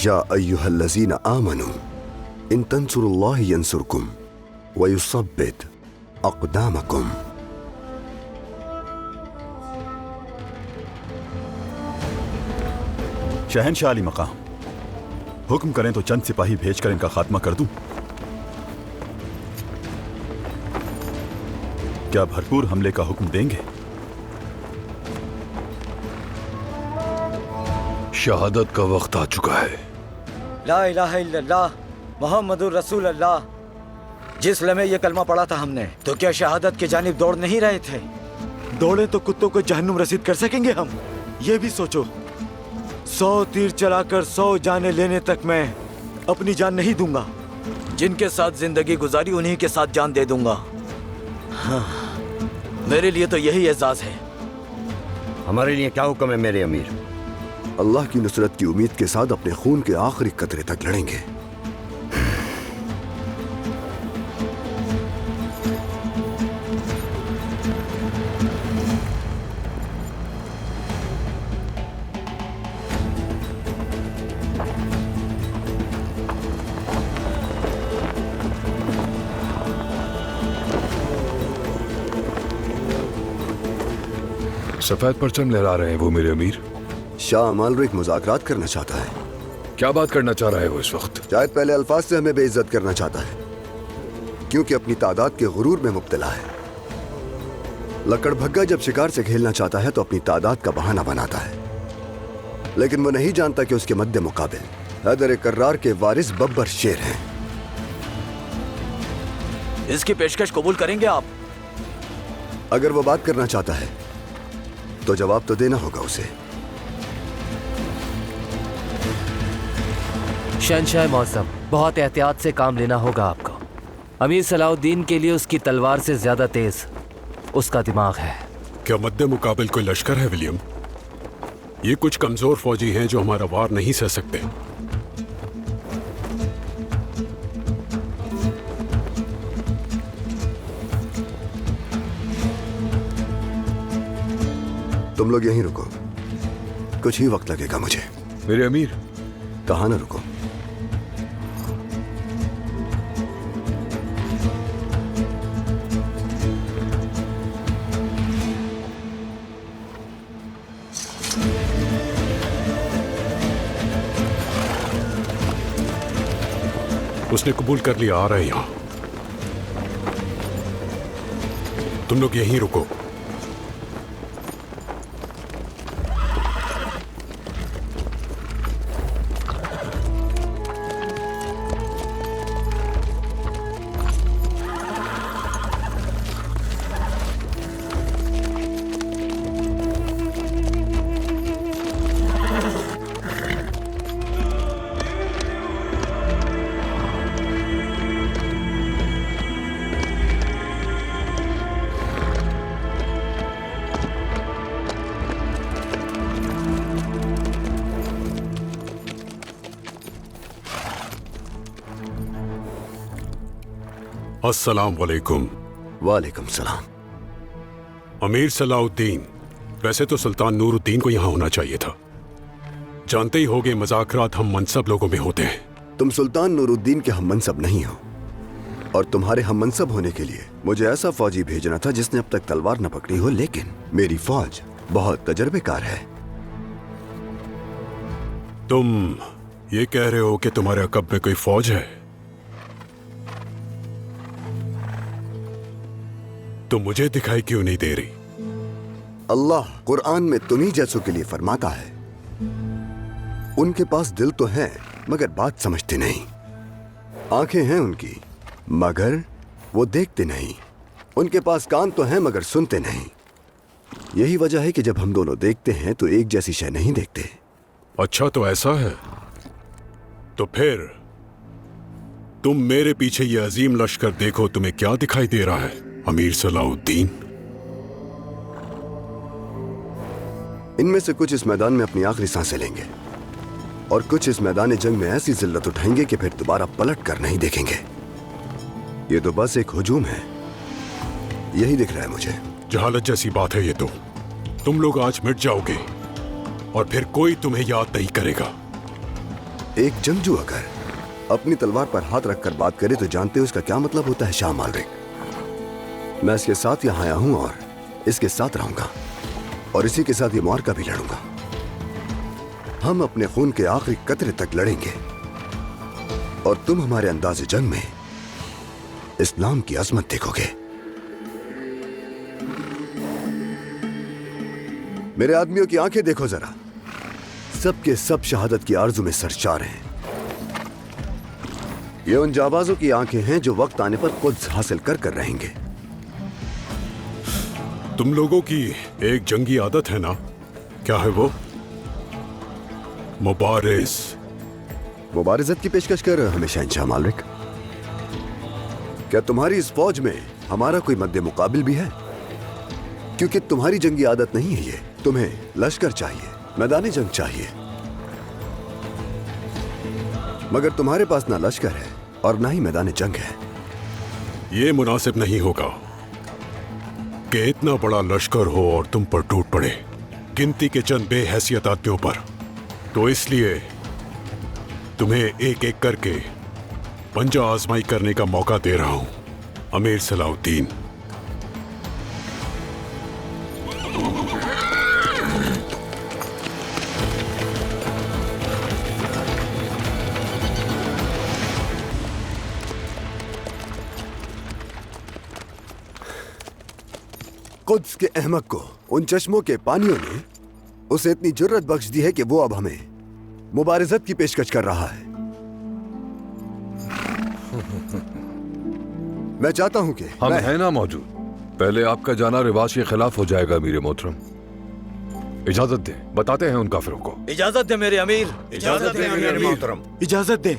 या अय्युहल्लज़ीना आमनू इन तंसुरुल्लाह यंसुरकुम व युसब्बित अक़दामकुम। शहंशाह अली मकाम, हुक्म करें तो चंद सिपाही भेजकर इनका खात्मा कर दूं? क्या भरपूर हमले का हुक्म देंगे? शहादत का वक्त आ चुका है। ला इलाहा इल्लल्लाह मुहम्मदुर रसूलुल्लाह। जिस लम्हे ये कलमा पढ़ा था हमने, तो क्या शहादत की जानिब दौड़ नहीं रहे थे? दौड़े तो कुत्तों को जहन्नुम रसीद कर सकेंगे हम। ये भी सोचो, 100 तीर चलाकर 100 जाने लेने तक मैं अपनी जान नहीं दूंगा। जिनके साथ जिंदगी गुजारी उन्हीं के साथ जान दे दूंगा। हाँ, मेरे लिए तो यही एजाज है। हमारे लिए क्या हुक्म है मेरे अमीर? अल्लाह की नुसरत की उम्मीद के साथ अपने खून के आखिरी कतरे तक लड़ेंगे। सफेद परचम लहरा रहे हैं वो मेरे अमीर। शाह मालरिक मुज़ाकरात करना चाहता है। क्या बात करना चाह रहा है वो इस वक्त? शायद पहले अल्फाज से हमें बेइज्जत करना चाहता है, क्योंकि अपनी तादाद के गुरूर में मुब्तला है। लकड़भग्गा जब शिकार से खेलना चाहता है तो अपनी तादाद का बहाना बनाता है, लेकिन वो नहीं जानता कि उसके मद्दे मुकाबिल हैदर कर्रार के वारिस बब्बर शेर हैं। इसकी पेशकश कबूल करेंगे आप? अगर वो बात करना चाहता है तो जवाब तो देना होगा उसे। शहंशाह मौसम, बहुत एहतियात से काम लेना होगा आपको। अमीर सलाउद्दीन के लिए उसकी तलवार से ज्यादा तेज उसका दिमाग है। क्या मद्दे मुकाबिल कोई लश्कर है विलियम? ये कुछ कमजोर फौजी हैं जो हमारा वार नहीं सह सकते। तुम लोग यहीं रुको, कुछ ही वक्त लगेगा मुझे। मेरे अमीर, कहाँ ना रुको। उसने कबूल कर लिया, आ रहे हैं यहां। तुम लोग यहीं रुको। अस्सलाम वालेकुम। वालेकुम सलाम। अमीर सलाउद्दीन, वैसे तो सुल्तान नूरुद्दीन को यहां होना चाहिए था। जानते ही होगे मुज़ाकरात हम मनसब लोगों में होते हैं। तुम सुल्तान नूरुद्दीन के हम मनसब नहीं हो, और तुम्हारे हम मनसब होने के लिए मुझे ऐसा फौजी भेजना था जिसने अब तक तलवार न पकड़ी हो, लेकिन मेरी फौज बहुत तजर्बेकार है। तुम ये कह रहे हो कि तुम्हारे अकब में कोई फौज है? तो मुझे दिखाई क्यों नहीं दे रही? अल्लाह कुरान में तुम्ही जैसों के लिए फरमाता है, उनके पास दिल तो है मगर बात समझते नहीं, आंखें हैं उनकी मगर वो देखते नहीं, उनके पास कान तो हैं मगर सुनते नहीं। यही वजह है कि जब हम दोनों देखते हैं तो एक जैसी शय नहीं देखते। अच्छा, तो ऐसा है। तो फिर तुम मेरे पीछे ये अजीम लश्कर देखो, तुम्हें क्या दिखाई दे रहा है अमीर सलाउद्दीन? इनमें से कुछ इस मैदान में अपनी आखिरी सांसें लेंगे और कुछ इस मैदान जंग में ऐसी जिल्लत उठाएंगे कि फिर दोबारा पलट कर नहीं देखेंगे। ये तो बस एक हुजूम है, यही दिख रहा है मुझे। जहालत जैसी बात है ये तो। तुम लोग आज मिट जाओगे और फिर कोई तुम्हें याद नहीं करेगा। एक जंगजू अगर अपनी तलवार पर हाथ रखकर बात करे तो जानते हो इसका क्या मतलब होता है शाह मालरिक। मैं इसके साथ यहां आया हूं और इसके साथ रहूंगा और इसी के साथ ये मुआरका भी लड़ूंगा। हम अपने खून के आखिरी कतरे तक लड़ेंगे और तुम हमारे अंदाज़े जंग में इस्लाम की अजमत देखोगे। मेरे आदमियों की आंखें देखो जरा, सबके सब शहादत की आरजू में सरशार हैं। ये उन जाबाजों की आंखें हैं जो वक्त आने पर कुछ हासिल कर कर रहेंगे। तुम लोगों की एक जंगी आदत है ना, क्या है वो? मुबारिज। मुबारिजत की पेशकश कर रहे हो हमेशा इंशाह मालिक। क्या तुम्हारी इस फौज में हमारा कोई मद्दे मुकाबिल भी है? क्योंकि तुम्हारी जंगी आदत नहीं है ये। तुम्हें लश्कर चाहिए, मैदानी जंग चाहिए, मगर तुम्हारे पास ना लश्कर है और ना ही मैदानी जंग है। ये मुनासिब नहीं होगा कि इतना बड़ा लश्कर हो और तुम पर टूट पड़े गिनती के चंद बेहैसियत आदमियों पर। तो इसलिए तुम्हें एक एक करके पंजा आजमाई करने का मौका दे रहा हूं, अमीर सलाउद्दीन। कुद्स के अहमक को उन चश्मों के पानियों ने उसे इतनी जुर्रत बख्श दी है कि वो अब हमें मुबारिजत की पेशकश कर रहा है। मैं चाहता हूं कि हम हैं ना मौजूद। पहले आपका जाना रिवाज के खिलाफ हो जाएगा अमीर मोहतरम। इजाजत दें, बताते हैं उन काफिरों को। इजाजत दे मेरे अमीर, इजाजत दें अमीर मोहतरम। इजाजत दे।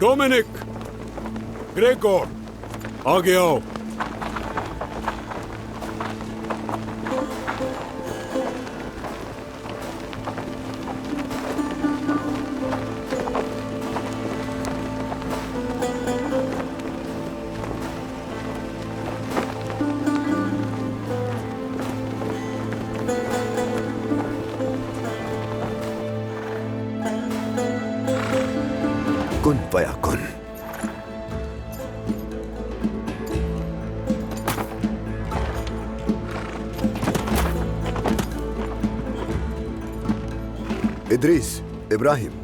डोमिनिक, ग्रेगोर, आगे आओ। कुन पया कुन। इद्रीस, इब्राहिम,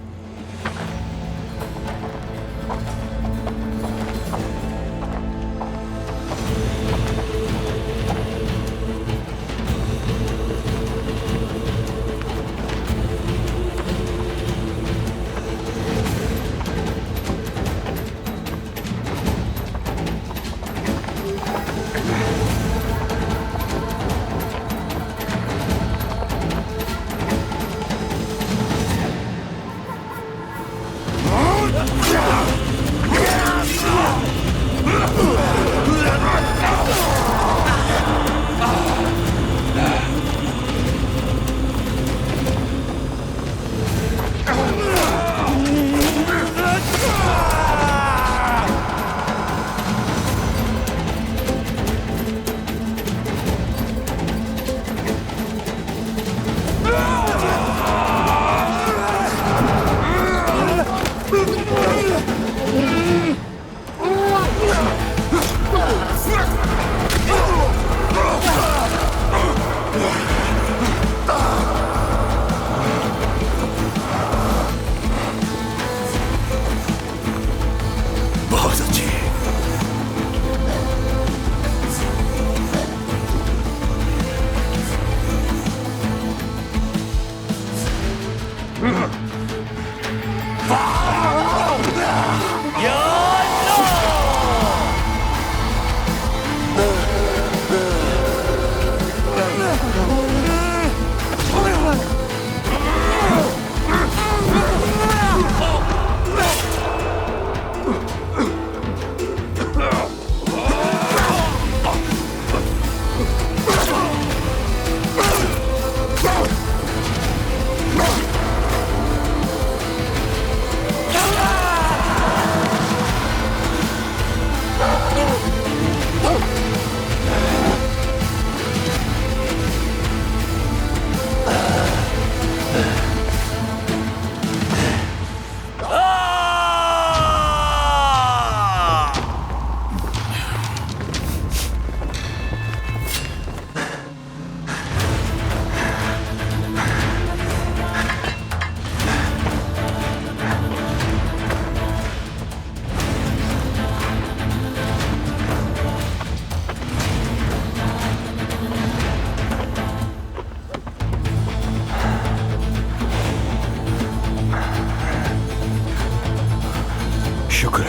शुक्र।